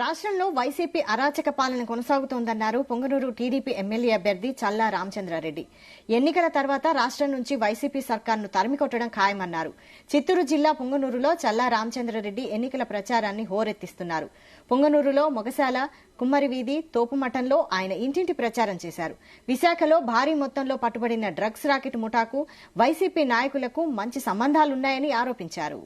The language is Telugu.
రాష్ట్రంలో వైసీపీ అరాచక పాలన కొనసాగుతోందన్నారు పొంగనూరు టీడీపీ ఎమ్మెల్యే అభ్యర్థి చల్లా రామచంద్రారెడ్డి. ఎన్నికల తర్వాత రాష్ట్రం నుంచి వైసీపీ సర్కార్ను తరిమికొట్టడం ఖాయమన్నారు. చిత్తూరు జిల్లా పొంగనూరులో చల్లా రామచంద్రారెడ్డి ఎన్నికల ప్రచారాన్ని హోరెత్తిస్తున్నారు. పొంగనూరులో మొగశాల, కుమ్మరివీధి, తోపుమఠంలో ఆయన ఇంటింటి ప్రచారం చేశారు. విశాఖలో భారీ మొత్తంలో పట్టుబడిన డ్రగ్స్ రాకెట్ ముఠాకు వైసీపీ నాయకులకు మంచి సంబంధాలున్నాయని ఆరోపించారు.